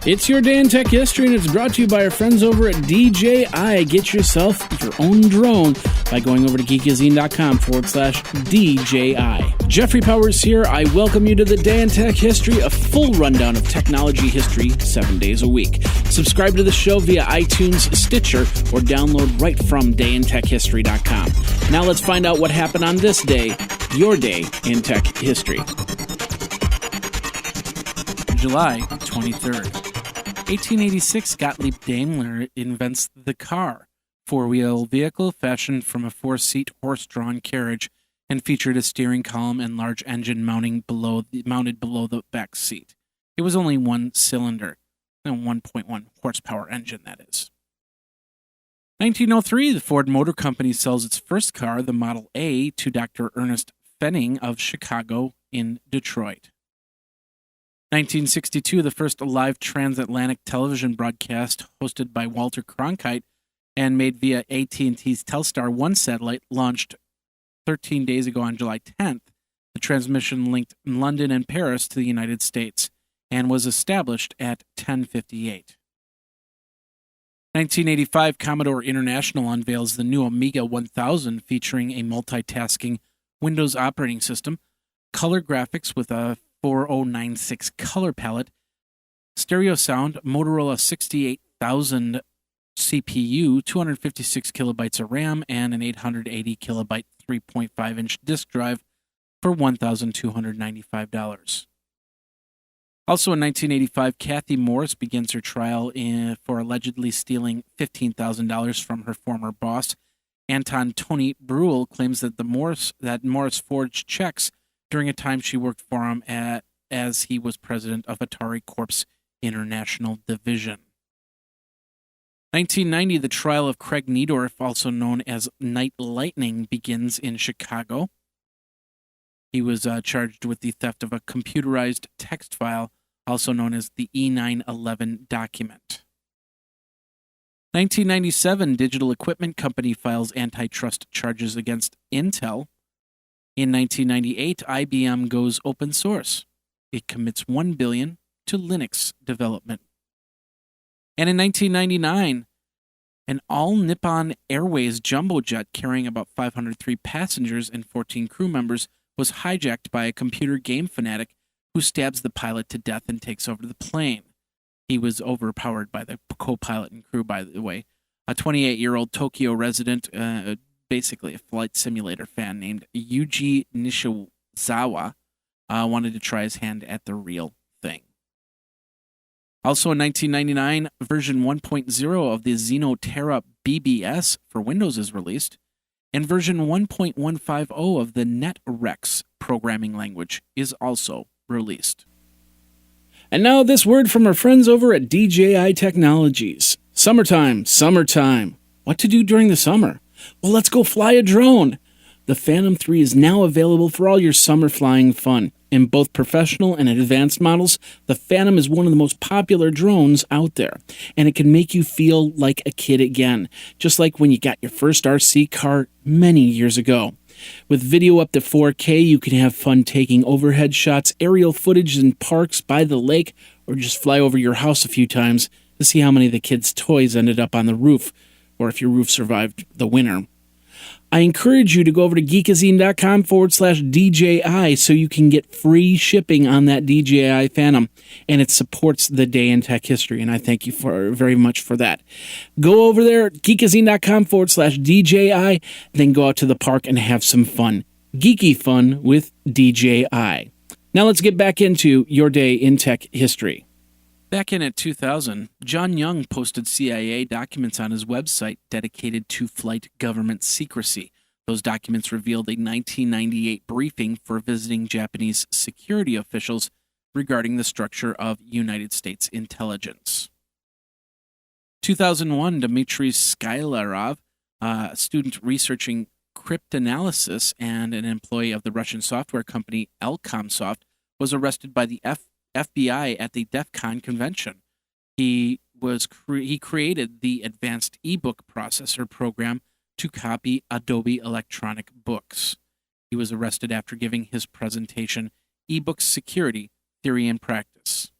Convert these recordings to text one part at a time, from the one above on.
It's your day in tech history, and it's brought to you by our friends over at DJI. Get yourself your own drone by going over to geekazine.com/DJI. Jeffrey Powers here. I welcome you to the Day in Tech History, a full rundown of technology history 7 days a week. Subscribe to the show via iTunes, Stitcher, or download right from dayintechhistory.com. Now let's find out what happened on this day, your day in tech history. July 23rd. 1886, Gottlieb Daimler invents the car, four-wheel vehicle fashioned from a four-seat horse-drawn carriage and featured a steering column and large engine mounted below the back seat. It was only one cylinder, a 1.1 horsepower engine, that is. 1903, the Ford Motor Company sells its first car, the Model A, to Dr. Ernest Fenning of Chicago in Detroit. 1962, the first live transatlantic television broadcast hosted by Walter Cronkite and made via AT&T's Telstar 1 satellite launched 13 days ago on July 10th. The transmission linked London and Paris to the United States and was established at 10:58. 1985, Commodore International unveils the new Amiga 1000 featuring a multitasking Windows operating system, color graphics with a 4096 color palette, stereo sound, Motorola 68000 CPU, 256 kilobytes of RAM, and an 880 kilobyte 3.5-inch disk drive for $1,295. Also in 1985, Kathy Morris begins her trial for allegedly stealing $15,000 from her former boss. Anton Tony Bruhl claims that Morris forged checks during a time she worked for him as he was president of Atari Corp's International Division. 1990, the trial of Craig Niedorf, also known as Night Lightning, begins in Chicago. He was charged with the theft of a computerized text file, also known as the E911 document. 1997, Digital Equipment Company files antitrust charges against Intel. In 1998, IBM goes open source. It commits $1 billion to Linux development. And in 1999, an all-Nippon Airways jumbo jet carrying about 503 passengers and 14 crew members was hijacked by a computer game fanatic who stabs the pilot to death and takes over the plane. He was overpowered by the co-pilot and crew, by the way. A 28-year-old Tokyo resident, basically a flight simulator fan named Yuji Nishizawa, wanted to try his hand at the real thing. Also in 1999, version 1.0 of the Xenoterra BBS for Windows is released, and version 1.150 of the NetRex programming language is also released. And now this word from our friends over at DJI Technologies. Summertime. What to do during the summer? Well, let's go fly a drone. The Phantom 3 is now available for all your summer flying fun. In both professional and advanced models, the Phantom is one of the most popular drones out there, and it can make you feel like a kid again, just like when you got your first RC car many years ago. With video up to 4K, you can have fun taking overhead shots, aerial footage in parks, by the lake, or just fly over your house a few times to see how many of the kids' toys ended up on the roof, or if your roof survived the winter. I encourage you to go over to geekazine.com/DJI so you can get free shipping on that DJI Phantom, and it supports the Day in Tech History, and I thank you very much for that. Go over there, geekazine.com/DJI, then go out to the park and have some fun. Geeky fun with DJI. Now let's get back into your Day in Tech History. Back in at 2000, John Young posted CIA documents on his website dedicated to flight government secrecy. Those documents revealed a 1998 briefing for visiting Japanese security officials regarding the structure of United States intelligence. 2001, Dmitry Skylarov, a student researching cryptanalysis and an employee of the Russian software company Elcomsoft, was arrested by the FBI at the DEF CON convention. He created the Advanced eBook Processor program to copy Adobe electronic books. He was arrested after giving his presentation, eBook Security, Theory and Practice.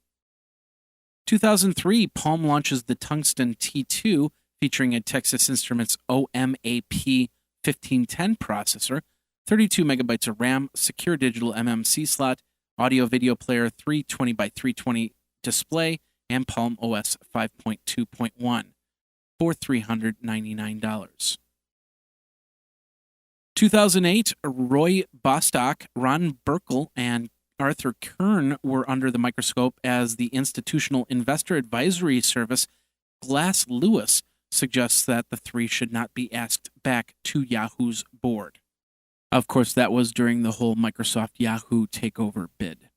2003, Palm launches the Tungston T2, featuring a Texas Instruments OMAP 1510 processor, 32 megabytes of RAM, secure digital MMC slot, audio-video player, 320 by 320 display, and Palm OS 5.2.1 for $399. 2008, Roy Bostock, Ron Burkle, and Arthur Kern were under the microscope as the institutional investor advisory service Glass Lewis suggests that the three should not be asked back to Yahoo's board. Of course, that was during the whole Microsoft Yahoo takeover bid.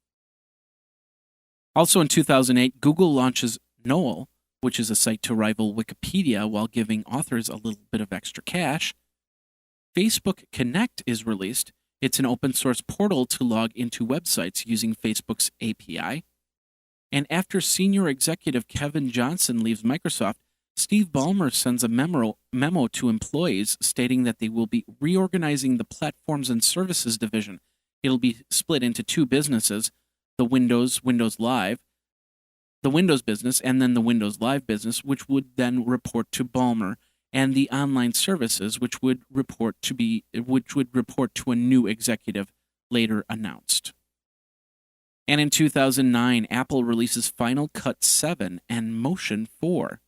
Also in 2008, Google launches Knoll, which is a site to rival Wikipedia while giving authors a little bit of extra cash. Facebook Connect is released. It's an open source portal to log into websites using Facebook's API. And after senior executive Kevin Johnson leaves Microsoft, Steve Ballmer sends a memo to employees stating that they will be reorganizing the Platforms and Services division. It'll be split into two businesses, the Windows Live, the Windows business, and then the Windows Live business, which would then report to Ballmer, and the online services, which would report to a new executive later announced. And in 2009, Apple releases Final Cut 7 and Motion 4.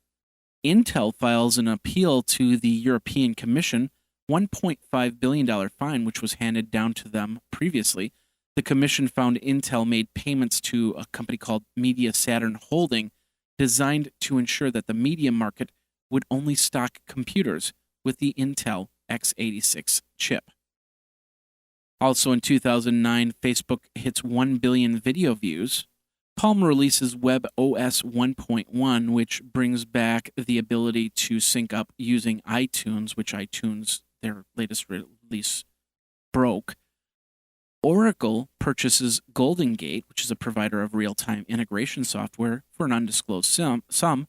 Intel files an appeal to the European Commission, $1.5 billion fine, which was handed down to them previously. The Commission found Intel made payments to a company called Media Saturn Holding, designed to ensure that the media market would only stock computers with the Intel x86 chip. Also in 2009, Facebook hits 1 billion video views. Palm releases WebOS 1.1, which brings back the ability to sync up using iTunes, which iTunes, their latest release, broke. Oracle purchases Golden Gate, which is a provider of real-time integration software, for an undisclosed sum.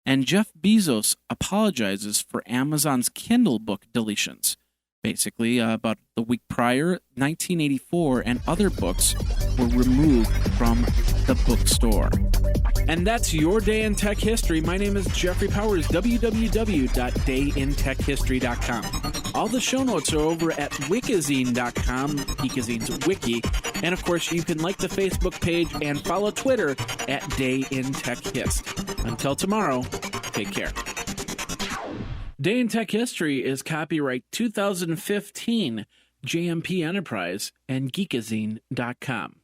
And Jeff Bezos apologizes for Amazon's Kindle book deletions. Basically, about the week prior, 1984 and other books were removed from the bookstore. And that's your day in tech history. My name is Jeffrey Powers, www.dayintechhistory.com. All the show notes are over at wikizine.com, Geekazine's wiki. And of course, you can like the Facebook page and follow Twitter at Day in Tech Hist. Until tomorrow, take care. Day in Tech History is copyright 2015, JMP Enterprise and Geekazine.com.